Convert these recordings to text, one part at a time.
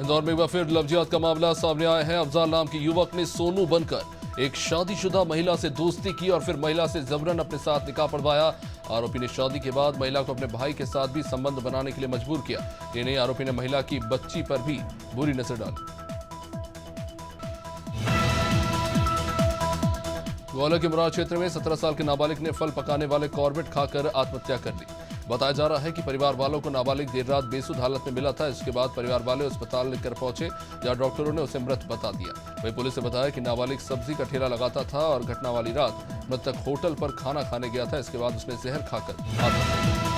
इंदौर में एक बार फिर लवजियात का मामला सामने आया है। अफजाल नाम की युवक ने सोनू बनकर एक शादीशुदा महिला से दोस्ती की और फिर महिला से जबरन अपने साथ निकाह पढ़वाया। आरोपी ने शादी के बाद महिला को अपने भाई के साथ भी संबंध बनाने के लिए मजबूर किया। ये नहीं, आरोपी ने महिला की बच्ची पर भी बुरी नजर डाली। ग्वालियर के मुराद क्षेत्र में 17 साल के नाबालिग ने फल पकाने वाले कॉर्बेट खाकर आत्महत्या कर ली। बताया जा रहा है कि परिवार वालों को नाबालिग देर रात बेसुध हालत में मिला था। इसके बाद परिवार वाले अस्पताल लेकर पहुंचे, जहां डॉक्टरों ने उसे मृत बता दिया। वहीं पुलिस ने बताया कि नाबालिग सब्जी का ठेला लगाता था और घटना वाली रात मृतक होटल पर खाना खाने गया था। इसके बाद उसने जहर खाकर आत्महत्या की।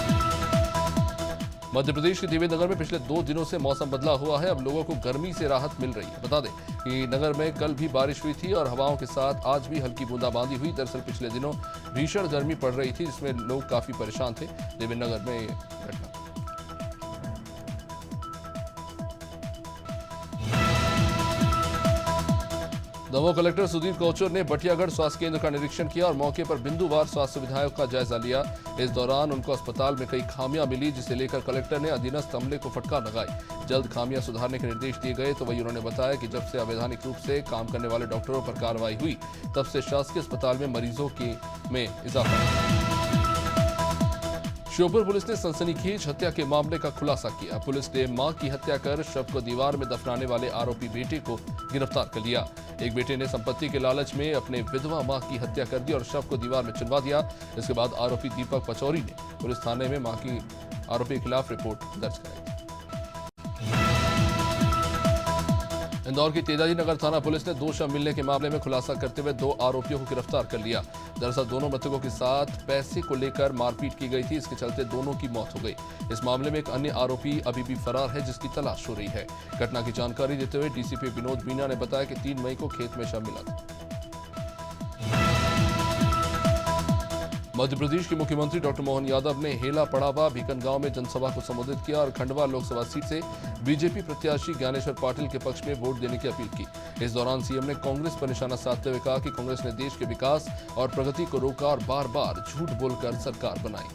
मध्य प्रदेश के देवेंद्र में पिछले 2 दिनों से मौसम बदला हुआ है। अब लोगों को गर्मी से राहत मिल रही है। बता दें कि नगर में कल भी बारिश हुई थी और हवाओं के साथ आज भी हल्की बूंदाबांदी हुई। दरअसल पिछले दिनों भीषण गर्मी पड़ रही थी, जिसमें लोग काफी परेशान थे। देवेंद्र नगर में घटना। दमोह कलेक्टर सुधीर कोचर ने बटियागढ़ स्वास्थ्य केंद्र का निरीक्षण किया और मौके पर बिंदुवार स्वास्थ्य सुविधाओं का जायजा लिया। इस दौरान उनको अस्पताल में कई खामियां मिली, जिसे लेकर कलेक्टर ने अधीनस्थ अमले को फटकार लगाई। जल्द खामियां सुधारने के निर्देश दिए गए। तो वही उन्होंने बताया कि जब से अवैधानिक रूप से काम करने वाले डॉक्टरों पर कार्रवाई हुई, तब से शासकीय अस्पताल में मरीजों में इजाफा हुआ। श्योपुर पुलिस ने सनसनीखेज हत्या के मामले का खुलासा किया। पुलिस ने मां की हत्या कर शव को दीवार में दफनाने वाले आरोपी बेटे को गिरफ्तार कर लिया। एक बेटे ने संपत्ति के लालच में अपने विधवा मां की हत्या कर दी और शव को दीवार में चिनवा दिया। इसके बाद आरोपी दीपक पचौरी ने पुलिस थाने में मां की आरोपी के खिलाफ रिपोर्ट दर्ज कराई। इंदौर की तेजाजी नगर थाना पुलिस ने 2 शव मिलने के मामले में खुलासा करते हुए 2 आरोपियों को गिरफ्तार कर लिया। दरअसल दोनों मृतकों के साथ पैसे को लेकर मारपीट की गई थी। इसके चलते दोनों की मौत हो गई। इस मामले में एक अन्य आरोपी अभी भी फरार है, जिसकी तलाश हो रही है। घटना की जानकारी देते हुए डीसीपी विनोद मीना ने बताया कि 3 मई को खेत में शव मिला था। मध्य प्रदेश के मुख्यमंत्री डॉक्टर मोहन यादव ने हेला पड़ावा भीकनगांव में जनसभा को संबोधित किया और खंडवा लोकसभा सीट से बीजेपी प्रत्याशी ज्ञानेश्वर पाटिल के पक्ष में वोट देने की अपील की। इस दौरान सीएम ने कांग्रेस पर निशाना साधते हुए कहा कि कांग्रेस ने देश के विकास और प्रगति को रोका और बार बार झूठ बोलकर सरकार बनाई।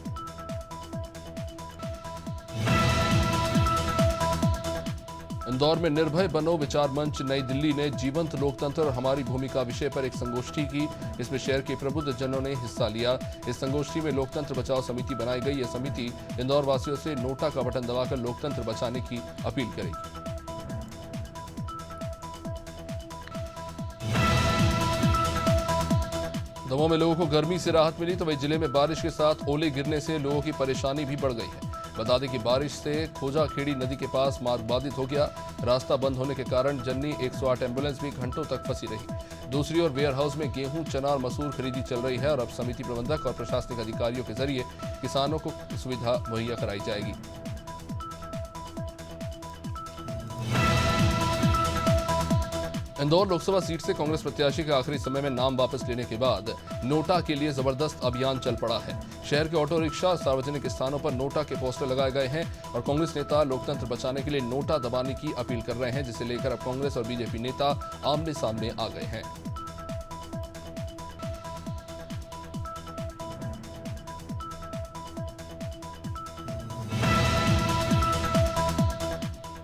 इंदौर में निर्भय बनो विचार मंच नई दिल्ली ने जीवंत लोकतंत्र और हमारी भूमिका विषय पर एक संगोष्ठी की। इसमें शहर के प्रबुद्ध जनों ने हिस्सा लिया। इस संगोष्ठी में लोकतंत्र बचाओ समिति बनाई गई। यह समिति इंदौर वासियों से नोटा का बटन दबाकर लोकतंत्र बचाने की अपील करेगी। दमोह में लोगों को गर्मी से राहत मिली, तो वही जिले में बारिश के साथ ओले गिरने से लोगों की परेशानी भी बढ़ गई है। बता दें कि बारिश से खोजा खेड़ी नदी के पास मार्ग बाधित हो गया। रास्ता बंद होने के कारण जन्नी 108 एम्बुलेंस भी घंटों तक फंसी रही। दूसरी ओर वेयर हाउस में गेहूं, चना और मसूर खरीदी चल रही है और अब समिति प्रबंधक और प्रशासनिक अधिकारियों के जरिए किसानों को सुविधा मुहैया कराई जाएगी। इंदौर लोकसभा सीट से कांग्रेस प्रत्याशी के आखिरी समय में नाम वापस लेने के बाद नोटा के लिए जबरदस्त अभियान चल पड़ा है। शहर के ऑटो रिक्शा, सार्वजनिक स्थानों पर नोटा के पोस्टर लगाए गए हैं और कांग्रेस नेता लोकतंत्र बचाने के लिए नोटा दबाने की अपील कर रहे हैं, जिसे लेकर अब कांग्रेस और बीजेपी नेता आमने सामने आ गए हैं।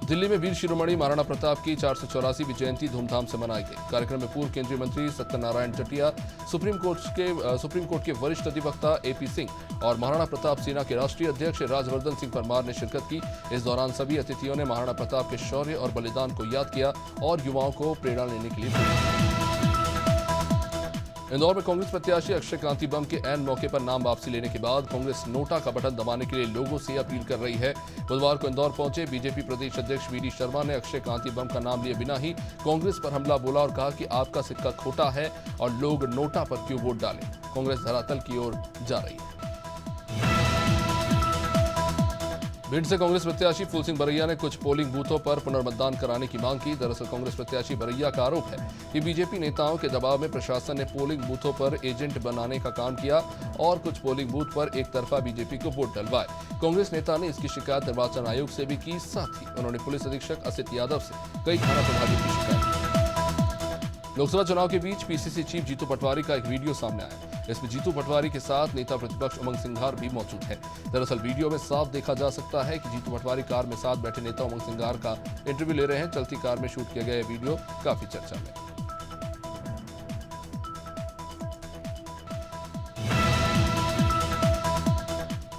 दिल्ली में वीर शिरोमणि महाराणा प्रताप की 484वीं जयंती धूमधाम से मनाई गई। कार्यक्रम में पूर्व केंद्रीय मंत्री सत्यनारायण जटिया, सुप्रीम कोर्ट के वरिष्ठ अधिवक्ता एपी सिंह और महाराणा प्रताप सेना के राष्ट्रीय अध्यक्ष राजवर्धन सिंह परमार ने शिरकत की। इस दौरान सभी अतिथियों ने महाराणा प्रताप के शौर्य और बलिदान को याद किया और युवाओं को प्रेरणा लेने के लिए प्रेरित। इंदौर में कांग्रेस प्रत्याशी अक्षय क्रांति बम के ऐन मौके पर नाम वापसी लेने के बाद कांग्रेस नोटा का बटन दबाने के लिए लोगों से अपील कर रही है। बुधवार को इंदौर पहुंचे बीजेपी प्रदेश अध्यक्ष वीडी शर्मा ने अक्षय क्रांति बम का नाम लिए बिना ही कांग्रेस पर हमला बोला और कहा कि आपका सिक्का खोटा है और लोग नोटा पर क्यों वोट डालें। कांग्रेस धरातल की ओर जा रही है। भिंड से कांग्रेस प्रत्याशी फूल सिंह बरैया ने कुछ पोलिंग बूथों पर पुनर्मतदान कराने की मांग की। दरअसल कांग्रेस प्रत्याशी बरैया का आरोप है कि बीजेपी नेताओं के दबाव में प्रशासन ने पोलिंग बूथों पर एजेंट बनाने का काम किया और कुछ पोलिंग बूथ पर एक तरफा बीजेपी को वोट डलवाए। कांग्रेस नेता ने इसकी शिकायत निर्वाचन आयोग से भी की। साथ ही उन्होंने पुलिस अधीक्षक असित यादव से कई थाना प्रभारियों की शिकायत की। लोकसभा चुनाव के बीच पीसीसी चीफ जीतू पटवारी का एक वीडियो सामने आया। इसमें जीतू पटवारी के साथ नेता प्रतिपक्ष उमंग सिंघार भी मौजूद है। दरअसल वीडियो में साफ देखा जा सकता है कि जीतू पटवारी कार में साथ बैठे नेता उमंग सिंघार का इंटरव्यू ले रहे हैं। चलती कार में शूट किया गया यह वीडियो काफी चर्चा में।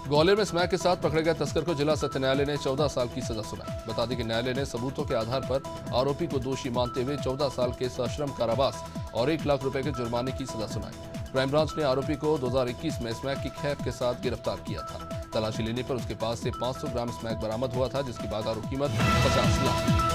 ग्वालियर में स्मैक के साथ पकड़े गए तस्कर को जिला सत्र न्यायालय ने 14 साल की सजा सुनाई। बता दें कि न्यायालय ने सबूतों के आधार पर आरोपी को दोषी मानते हुए 14 साल के सश्रम कारावास और 1 लाख रुपए के जुर्माने की सजा सुनाई। क्राइम ब्रांच ने आरोपी को 2021 में स्मैक की खेप के साथ गिरफ्तार किया था। तलाशी लेने पर उसके पास से 500 ग्राम स्मैक बरामद हुआ था, जिसकी बाजारू कीमत 50 लाख।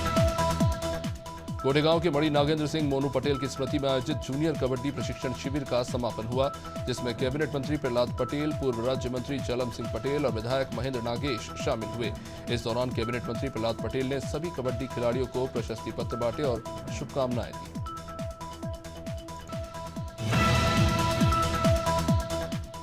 गोटेगांव के मणि नागेंद्र सिंह मोनू पटेल की स्मृति में आयोजित जूनियर कबड्डी प्रशिक्षण शिविर का समापन हुआ, जिसमें कैबिनेट मंत्री प्रहलाद पटेल, पूर्व राज्य मंत्री चलम सिंह पटेल और विधायक महेंद्र नागेश शामिल हुए। इस दौरान कैबिनेट मंत्री प्रहलाद पटेल ने सभी कबड्डी खिलाड़ियों को प्रशस्ति पत्र बांटे और शुभकामनाएं दी।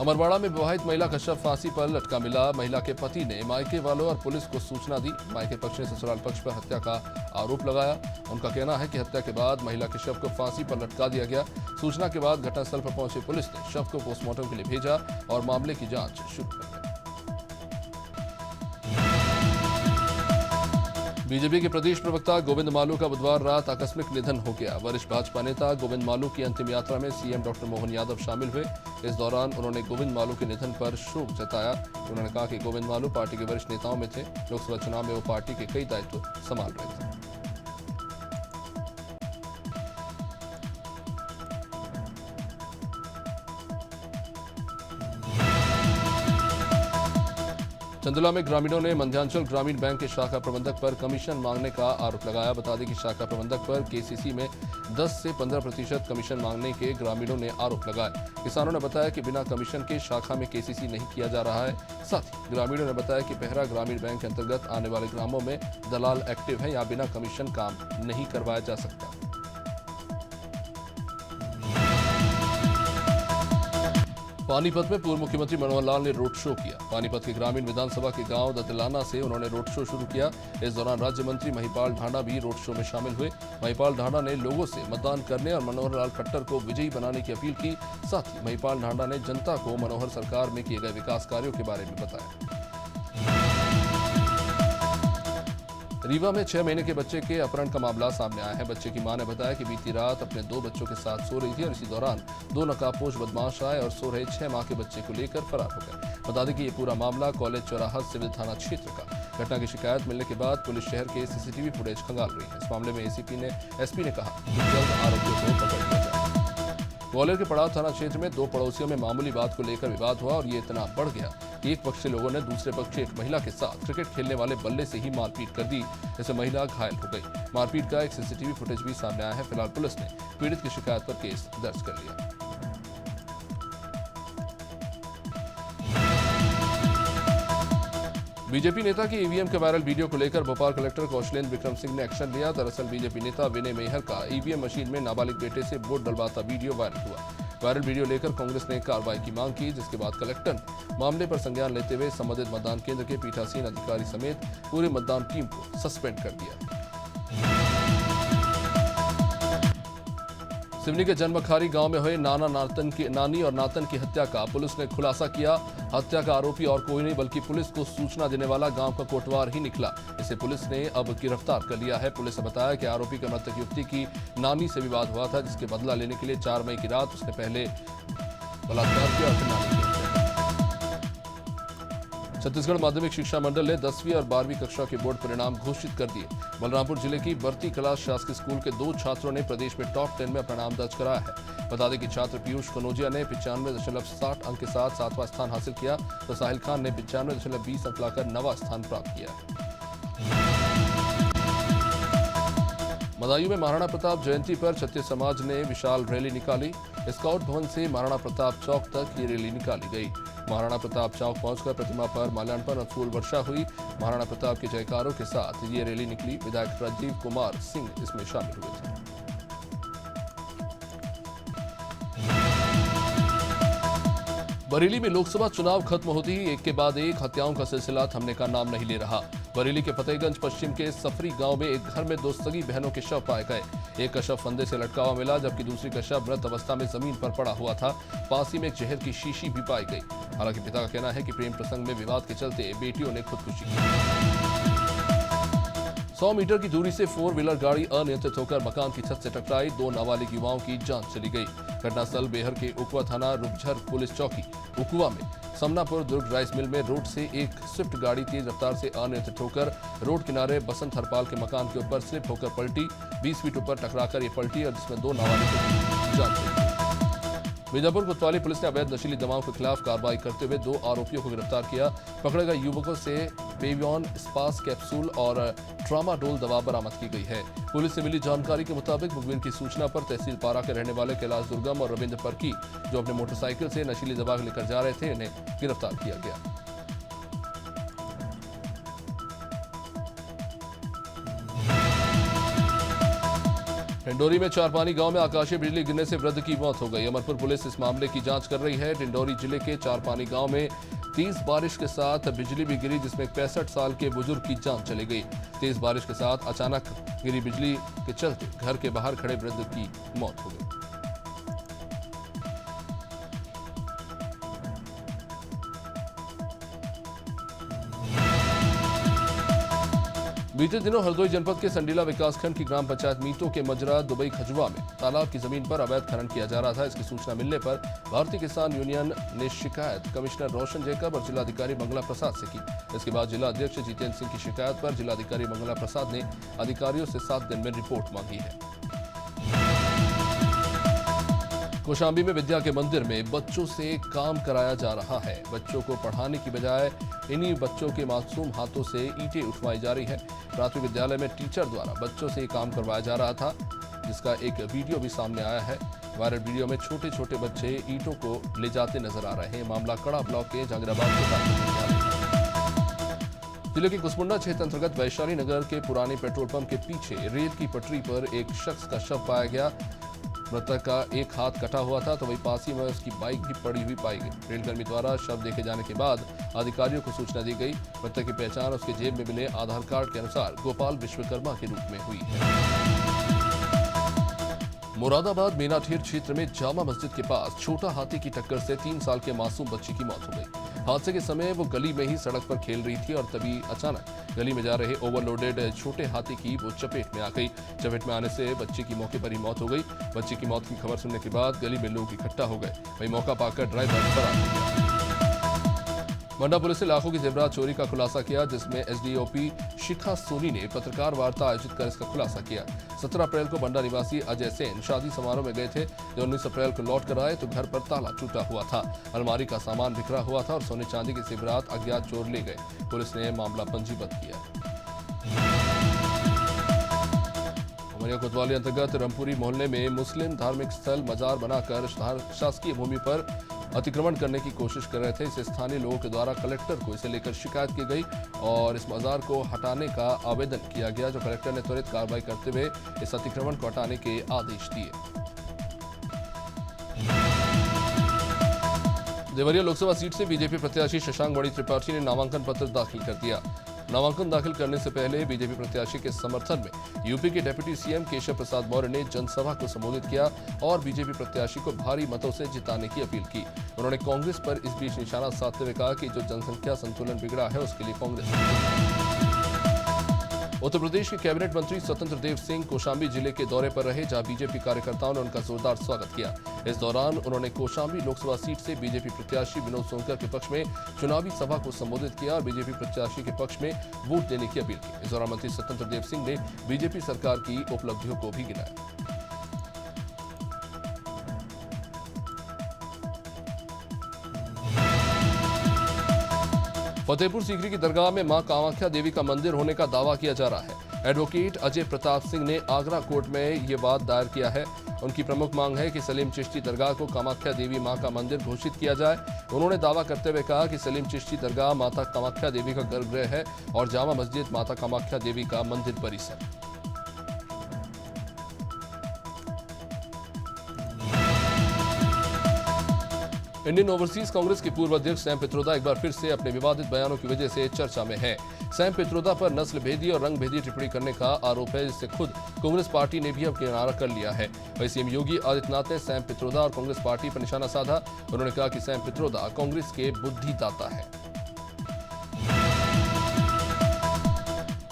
अमरवाड़ा में विवाहित महिला का शव फांसी पर लटका मिला। महिला के पति ने मायके वालों और पुलिस को सूचना दी। मायके पक्ष ने ससुराल पक्ष पर हत्या का आरोप लगाया। उनका कहना है कि हत्या के बाद महिला के शव को फांसी पर लटका दिया गया। सूचना के बाद घटनास्थल पर पहुंची पुलिस ने शव को पोस्टमार्टम के लिए भेजा और मामले की जांच शुरू कर दी। बीजेपी के प्रदेश प्रवक्ता गोविंद मालू का बुधवार रात आकस्मिक निधन हो गया। वरिष्ठ भाजपा नेता गोविंद मालू की अंतिम यात्रा में सीएम डॉक्टर मोहन यादव शामिल हुए। इस दौरान उन्होंने गोविंद मालू के निधन पर शोक जताया। उन्होंने कहा कि गोविंद मालू पार्टी के वरिष्ठ नेताओं में थे। लोकसभा चुनाव में वो पार्टी के कई दायित्व संभाल रहे थे। चंदुला में ग्रामीणों ने मध्यांचल ग्रामीण बैंक के शाखा प्रबंधक पर कमीशन मांगने का आरोप लगाया। बता दें कि शाखा प्रबंधक पर केसीसी में 10 से 15% कमीशन मांगने के ग्रामीणों ने आरोप लगाए। किसानों ने बताया कि बिना कमीशन के शाखा में केसीसी नहीं किया जा रहा है। साथ ही ग्रामीणों ने बताया कि पेहरा ग्रामीण बैंक के अंतर्गत आने वाले ग्रामों में दलाल एक्टिव है, यहाँ बिना कमीशन काम नहीं करवाया जा सकता। पानीपत में पूर्व मुख्यमंत्री मनोहर लाल ने रोड शो किया। पानीपत के ग्रामीण विधानसभा के गांव दतिलाना से उन्होंने रोड शो शुरू किया। इस दौरान राज्य मंत्री महिपाल ढांडा भी रोड शो में शामिल हुए। महिपाल ढांडा ने लोगों से मतदान करने और मनोहर लाल खट्टर को विजयी बनाने की अपील की। साथ ही महिपाल ढांडा ने जनता को मनोहर सरकार में किए गए विकास कार्यों के बारे में बताया। रीवा में 6 महीने के बच्चे के अपहरण का मामला सामने आया है। बच्चे की मां ने बताया कि बीती रात अपने 2 बच्चों के साथ सो रही थी और इसी दौरान 2 नकाबपोश बदमाश आए और सो रहे 6 माह के बच्चे को लेकर फरार हो गए। बता दें कि ये पूरा मामला कॉलेज चौराहा सिविल थाना क्षेत्र का। घटना की शिकायत मिलने के बाद पुलिस शहर के सीसीटीवी फुटेज खंगाल रही है। इस मामले में एसपी ने कहा कि जल्द आरोपियों को पकड़ लिया जाए। ग्वालियर के पड़ाव थाना क्षेत्र में 2 पड़ोसियों में मामूली बात को लेकर विवाद हुआ और ये इतना बढ़ गया कि एक पक्ष से लोगों ने दूसरे पक्ष से एक महिला के साथ क्रिकेट खेलने वाले बल्ले से ही मारपीट कर दी, जिससे महिला घायल हो गई। मारपीट का एक सीसीटीवी फुटेज भी सामने आया है। फिलहाल पुलिस ने पीड़ित की शिकायत पर केस दर्ज कर लिया। बीजेपी नेता की ईवीएम के वायरल वीडियो को लेकर भोपाल कलेक्टर कौशलेंद्र विक्रम सिंह ने एक्शन लिया। दरअसल बीजेपी नेता विनय मेहर का ईवीएम मशीन में नाबालिग बेटे से वोट डलवाता वीडियो वायरल हुआ। वायरल वीडियो लेकर कांग्रेस ने कार्रवाई की मांग की, जिसके बाद कलेक्टर ने मामले पर संज्ञान लेते हुए संबंधित मतदान केंद्र के पीठासीन अधिकारी समेत पूरी मतदान टीम को सस्पेंड कर दिया। सिवनी के जन्मखारी गांव में हुए नानी और नातन की हत्या का पुलिस ने खुलासा किया। हत्या का आरोपी और कोई नहीं बल्कि पुलिस को सूचना देने वाला गांव का कोटवार ही निकला। इसे पुलिस ने अब गिरफ्तार कर लिया है। पुलिस ने बताया कि आरोपी का मृतक युवती की नानी से विवाद हुआ था, जिसके बदला लेने के लिए 4 मई की रात उसने पहले बलात्कार किया और फिर नानी की हत्या। छत्तीसगढ़ माध्यमिक शिक्षा मंडल ने 10वीं और 12वीं कक्षा के बोर्ड परिणाम घोषित कर दिए। बलरामपुर जिले की बरती कला शासकीय स्कूल के 2 छात्रों ने प्रदेश में टॉप 10 में अपना नाम दर्ज कराया है। बता दें कि छात्र पीयूष कनौजिया ने 95.60 अंक के साथ 7वां स्थान हासिल किया, तो साहिल खान ने 95.20 अंक लाकर 9वां स्थान प्राप्त किया है। बदायूं में महाराणा प्रताप जयंती पर क्षत्रिय समाज ने विशाल रैली निकाली। स्काउट भवन से महाराणा प्रताप चौक तक ये रैली निकाली गई। महाराणा प्रताप चौक पहुंचकर प्रतिमा पर माल्यार्पण और फूल वर्षा हुई। महाराणा प्रताप के जयकारों के साथ ये रैली निकली। विधायक राजीव कुमार सिंह इसमें शामिल हुए थे। बरेली में लोकसभा चुनाव खत्म होते ही एक के बाद एक हत्याओं का सिलसिला थमने का नाम नहीं ले रहा। बरेली के फतेहगंज पश्चिम के सफरी गांव में एक घर में 2 सगी बहनों के शव पाए गए। एक का शव फंदे से लटका हुआ मिला, जबकि दूसरी का शव मृत अवस्था में जमीन पर पड़ा हुआ था। पास ही में एक जहर की शीशी भी पाई गई। हालांकि पिता का कहना है कि प्रेम प्रसंग में विवाद के चलते बेटियों ने खुदकुशी की। 100 मीटर की दूरी से 4 व्हीलर गाड़ी अनियंत्रित होकर मकान की छत से टकराई। 2 नाबालिग युवाओं की जान चली गई। घटनास्थल बेहर के उकुआ थाना रुपझर पुलिस चौकी उकुआ में समनापुर दुर्ग राइस मिल में रोड से एक स्विफ्ट गाड़ी तेज रफ्तार से अनियंत्रित होकर रोड किनारे बसंत हरपाल के मकान के ऊपर स्लिप होकर पलटी। 20 फीट ऊपर टकराकर ये पलटी और जिसमें 2 नाबालिगों की जान चली गई। बीजापुर कोतवाली पुलिस ने अवैध नशीली दवाओं के खिलाफ कार्रवाई करते हुए 2 आरोपियों को गिरफ्तार किया। पकड़े गए युवकों से पेवियन स्पास कैप्सूल और ट्रामाडोल दवा बरामद की गई है। पुलिस से मिली जानकारी के मुताबिक मुखबिर की सूचना पर तहसील पारा के रहने वाले कैलाश दुर्गम और रविंद्र परकी, जो अपने मोटरसाइकिल से नशीली दवा लेकर जा रहे थे, इन्हें गिरफ्तार किया गया। टिंडोरी में चारपानी गांव में आकाशीय बिजली गिरने से वृद्ध की मौत हो गई। अमरपुर पुलिस इस मामले की जांच कर रही है। टिंडोरी जिले के चारपानी गांव में तेज बारिश के साथ बिजली भी गिरी, जिसमें 65 साल के बुजुर्ग की जान चली गई। तेज बारिश के साथ अचानक गिरी बिजली के चलते घर के बाहर खड़े वृद्ध की मौत हो गई। बीते दिनों हरदोई जनपद के संडीला विकासखंड की ग्राम पंचायत मीतो के मजरा दुबई खजुआ में तालाब की जमीन पर अवैध खनन किया जा रहा था। इसकी सूचना मिलने पर भारतीय किसान यूनियन ने शिकायत कमिश्नर रोशन जैकब और जिलाधिकारी मंगला प्रसाद से की। इसके बाद जिला अध्यक्ष जितेंद्र सिंह की शिकायत पर जिलाधिकारी मंगला प्रसाद ने अधिकारियों से 7 दिन में रिपोर्ट मांगी है। कौशाम्बी में विद्या के मंदिर में बच्चों से काम कराया जा रहा है। बच्चों को पढ़ाने की बजाय इन्हीं बच्चों के मासूम हाथों से ईंटें उठवाई जा रही है। प्राथमिक विद्यालय में टीचर द्वारा बच्चों से काम करवाया जा रहा था, जिसका एक वीडियो भी सामने आया है। वायरल वीडियो में छोटे छोटे बच्चे ईंटों को ले जाते नजर आ रहे हैं। मामला कड़ा ब्लॉक के जहांगीराबाद के जिले के कुसमुंडा क्षेत्र अंतर्गत वैशाली नगर के पुराने पेट्रोल पंप के पीछे रेल की पटरी पर एक शख्स का शव पाया गया। मृतक का एक हाथ कटा हुआ था, तो वही पास ही में उसकी बाइक भी पड़ी हुई पाई गई। रेलकर्मी द्वारा शव देखे जाने के बाद अधिकारियों को सूचना दी गई। मृतक की पहचान उसके जेब में मिले आधार कार्ड के अनुसार गोपाल विश्वकर्मा के रूप में हुई है। मुरादाबाद मीनाठीर क्षेत्र में जामा मस्जिद के पास छोटा हाथी की टक्कर से 3 साल के मासूम बच्चे की मौत हो गई। हादसे के समय वो गली में ही सड़क पर खेल रही थी और तभी अचानक गली में जा रहे ओवरलोडेड छोटे हाथी की वो चपेट में आ गई। चपेट में आने से बच्चे की मौके पर ही मौत हो गई। बच्चे की मौत की खबर सुनने के बाद गली में लोग इकट्ठा हो गए। वही मौका पाकर ड्राइवर फरार हो गया। मंडा पुलिस ने लाखों की जेवरात चोरी का खुलासा किया, जिसमें एसडीओपी शिखा सोनी ने पत्रकार वार्ता आयोजित कर इसका खुलासा किया। 17 अप्रैल को मंडा निवासी अजय सेन शादी समारोह में गए थे। जो 19 अप्रैल को लौट कर आए तो घर पर ताला टूटा हुआ था, अलमारी का सामान बिखरा हुआ था और सोने चांदी की जेवरात अज्ञात चोर ले गए। पुलिस ने मामला पंजीबद्ध किया। उमरिया कोतवाली अंतर्गत रमपुरी मोहल्ले में मुस्लिम धार्मिक स्थल मजार बनाकर शासकीय भूमि पर अतिक्रमण करने की कोशिश कर रहे थे। इसे स्थानीय लोगों के द्वारा कलेक्टर को इसे लेकर शिकायत की गई और इस मजार को हटाने का आवेदन किया गया, जो कलेक्टर ने त्वरित कार्रवाई करते हुए इस अतिक्रमण को हटाने के आदेश दिए। देवरिया लोकसभा सीट से बीजेपी प्रत्याशी शशांक मणि त्रिपाठी ने नामांकन पत्र दाखिल कर दिया। नामांकन दाखिल करने से पहले बीजेपी प्रत्याशी के समर्थन में यूपी के डिप्टी सीएम केशव प्रसाद मौर्य ने जनसभा को संबोधित किया और बीजेपी प्रत्याशी को भारी मतों से जिताने की अपील की। उन्होंने कांग्रेस पर इस बीच निशाना साधते हुए कहा कि जो जनसंख्या संतुलन बिगड़ा है उसके लिए कांग्रेस। उत्तर प्रदेश के कैबिनेट मंत्री स्वतंत्र देव सिंह कौशाम्बी जिले के दौरे पर रहे, जहां बीजेपी कार्यकर्ताओं ने उनका जोरदार स्वागत किया। इस दौरान उन्होंने कौशाम्बी लोकसभा सीट से बीजेपी प्रत्याशी विनोद सोनकर के पक्ष में चुनावी सभा को संबोधित किया और बीजेपी प्रत्याशी के पक्ष में वोट देने की अपील की। इस दौरान मंत्री स्वतंत्र देव सिंह ने बीजेपी सरकार की उपलब्धियों को भी गिनाया। फतेहपुर सीकरी की दरगाह में मां कामाख्या देवी का मंदिर होने का दावा किया जा रहा है। एडवोकेट अजय प्रताप सिंह ने आगरा कोर्ट में ये बात दायर किया है। उनकी प्रमुख मांग है कि सलीम चिश्ती दरगाह को कामाख्या देवी मां का मंदिर घोषित किया जाए। उन्होंने दावा करते हुए कहा कि सलीम चिश्ती दरगाह माता कामाख्या देवी का गर्भगृह है और जामा मस्जिद माता कामाख्या देवी का मंदिर परिसर। इंडियन ओवरसीज कांग्रेस के पूर्व अध्यक्ष सैम पित्रोदा एक बार फिर से अपने विवादित बयानों की वजह से चर्चा में है। सैम पित्रोदा पर नस्ल भेदी और रंग भेदी टिप्पणी करने का आरोप है, जिससे खुद कांग्रेस पार्टी ने भी अब किनारा कर लिया है। वहीं सीएम योगी आदित्यनाथ ने सैम पित्रोदा और कांग्रेस पार्टी पर निशाना साधा। उन्होंने कहा कि सैम पित्रोदा कांग्रेस के बुद्धिदाता है।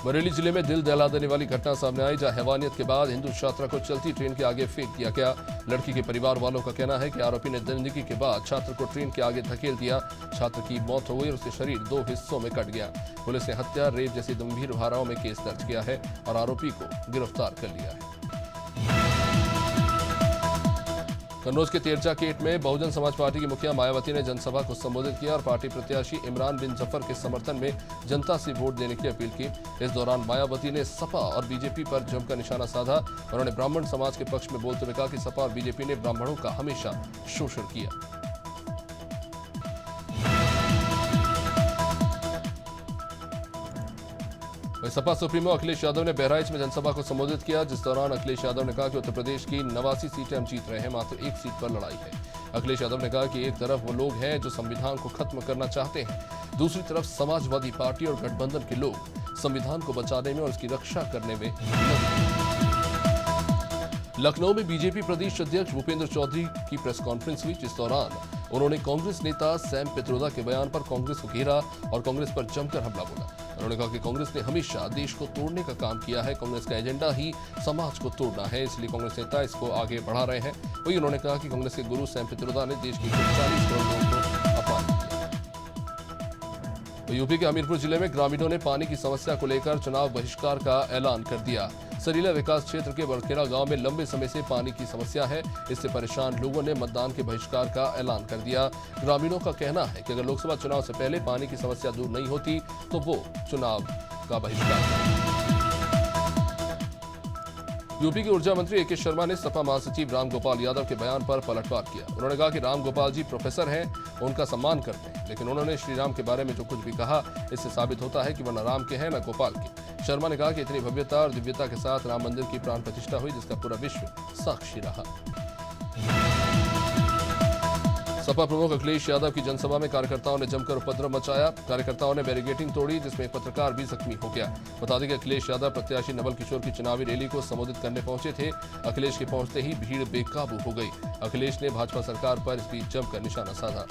बरेली जिले में दिल दहला देने वाली घटना सामने आई, जहां हैवानियत के बाद हिंदू छात्रा को चलती ट्रेन के आगे फेंक दिया गया। लड़की के परिवार वालों का कहना है कि आरोपी ने जिंदगी के बाद छात्र को ट्रेन के आगे धकेल दिया। छात्र की मौत हो गई और उसके शरीर 2 हिस्सों में कट गया। पुलिस ने हत्या, रेप जैसी गंभीर धाराओं में केस दर्ज किया है और आरोपी को गिरफ्तार कर लिया है। कन्नौज के तेरजा गेट में बहुजन समाज पार्टी की मुखिया मायावती ने जनसभा को संबोधित किया और पार्टी प्रत्याशी इमरान बिन जफर के समर्थन में जनता से वोट देने की अपील की। इस दौरान मायावती ने सपा और बीजेपी पर जमकर निशाना साधा। उन्होंने ब्राह्मण समाज के पक्ष में बोलते हुए कहा कि सपा और बीजेपी ने ब्राह्मणों का हमेशा शोषण किया। सपा सुप्रीमो अखिलेश यादव ने बहराइच में जनसभा को संबोधित किया, जिस दौरान अखिलेश यादव ने कहा कि उत्तर प्रदेश की 89 सीटें हम जीत रहे हैं, मात्र एक सीट पर लड़ाई है। अखिलेश यादव ने कहा कि एक तरफ वो लोग हैं जो संविधान को खत्म करना चाहते हैं, दूसरी तरफ समाजवादी पार्टी और गठबंधन के लोग संविधान को बचाने में और उसकी रक्षा करने में। लखनऊ में बीजेपी प्रदेश अध्यक्ष भूपेंद्र चौधरी की प्रेस कॉन्फ्रेंस हुई, जिस दौरान उन्होंने कांग्रेस नेता सैम पित्रोदा के बयान पर कांग्रेस को घेरा और कांग्रेस पर जमकर हमला बोला। उन्होंने कहा कि कांग्रेस ने हमेशा देश को तोड़ने का काम किया है, कांग्रेस का एजेंडा ही समाज को तोड़ना है, इसलिए कांग्रेस नेता इसको आगे बढ़ा रहे हैं। वही उन्होंने कहा कि कांग्रेस के गुरु सैम पित्रोदा ने देश के 40 करोड़ लोगों को अपमानित किया। तो यूपी के हमीरपुर जिले में ग्रामीणों ने पानी की समस्या को लेकर चुनाव बहिष्कार का ऐलान कर दिया। सरीला विकास क्षेत्र के बड़खेड़ा गांव में लंबे समय से पानी की समस्या है, इससे परेशान लोगों ने मतदान के बहिष्कार का ऐलान कर दिया। ग्रामीणों का कहना है कि अगर लोकसभा चुनाव से पहले पानी की समस्या दूर नहीं होती तो वो चुनाव का बहिष्कार। यूपी के ऊर्जा मंत्री ए.के. शर्मा ने सपा महासचिव रामगोपाल यादव के बयान पर पलटवार किया। उन्होंने कहा कि रामगोपाल जी प्रोफेसर हैं, उनका सम्मान करते हैं, लेकिन उन्होंने श्री राम के बारे में जो कुछ भी कहा, इससे साबित होता है कि वह न राम के हैं न गोपाल के। शर्मा ने कहा कि इतनी भव्यता और दिव्यता के साथ राम मंदिर की प्राण प्रतिष्ठा हुई, जिसका पूरा विश्व साक्षी रहा। सपा प्रमुख अखिलेश यादव की जनसभा में कार्यकर्ताओं ने जमकर उपद्रव मचाया। कार्यकर्ताओं ने बैरिकेडिंग तोड़ी, जिसमें एक पत्रकार भी जख्मी हो गया। बता दें कि अखिलेश यादव प्रत्याशी नवल किशोर की चुनावी रैली को संबोधित करने पहुंचे थे। अखिलेश के पहुंचते ही भीड़ बेकाबू हो गई। अखिलेश ने भाजपा सरकार पर इस बीच जमकर निशाना साधा।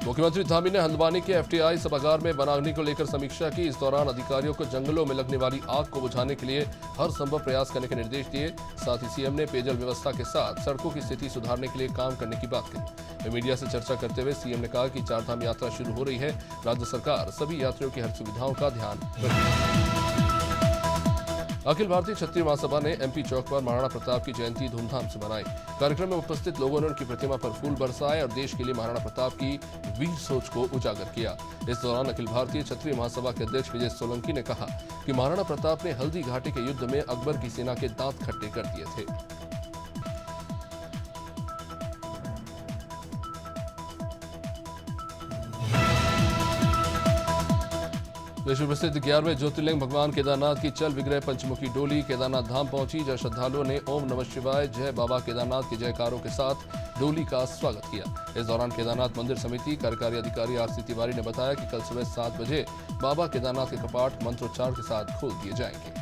मुख्यमंत्री धामी ने हल्द्वानी के एफटीआई सभागार में वनाग्नि को लेकर समीक्षा की। इस दौरान अधिकारियों को जंगलों में लगने वाली आग को बुझाने के लिए हर संभव प्रयास करने के निर्देश दिए। साथ ही सीएम ने पेयजल व्यवस्था के साथ सड़कों की स्थिति सुधारने के लिए काम करने की बात कही। मीडिया से चर्चा करते हुए सीएम ने कहा कि चारधाम यात्रा शुरू हो रही है, राज्य सरकार सभी यात्रियों की हर सुविधाओं का ध्यान रखेगी। अखिल भारतीय क्षत्रिय महासभा ने एमपी चौक पर महाराणा प्रताप की जयंती धूमधाम से मनाई। कार्यक्रम में उपस्थित लोगों ने उनकी प्रतिमा पर फूल बरसाए और देश के लिए महाराणा प्रताप की वीर सोच को उजागर किया। इस दौरान अखिल भारतीय क्षत्रिय महासभा के अध्यक्ष विजय सोलंकी ने कहा कि महाराणा प्रताप ने हल्दी घाटी के युद्ध में अकबर की सेना के दांत खट्टे कर दिए थे। विश्व प्रसिद्ध 11वें ज्योतिर्लिंग भगवान केदारनाथ की चल विग्रह पंचमुखी डोली केदारनाथ धाम पहुंची, जहां श्रद्धालुओं ने ओम नमः शिवाय जय बाबा केदारनाथ के जयकारों के साथ डोली का स्वागत किया। इस दौरान केदारनाथ मंदिर समिति कार्यकारी अधिकारी आरसी तिवारी ने बताया कि कल सुबह 7 बजे बाबा केदारनाथ के कपाट मंत्रोच्चार के साथ खोल दिए जाएंगे।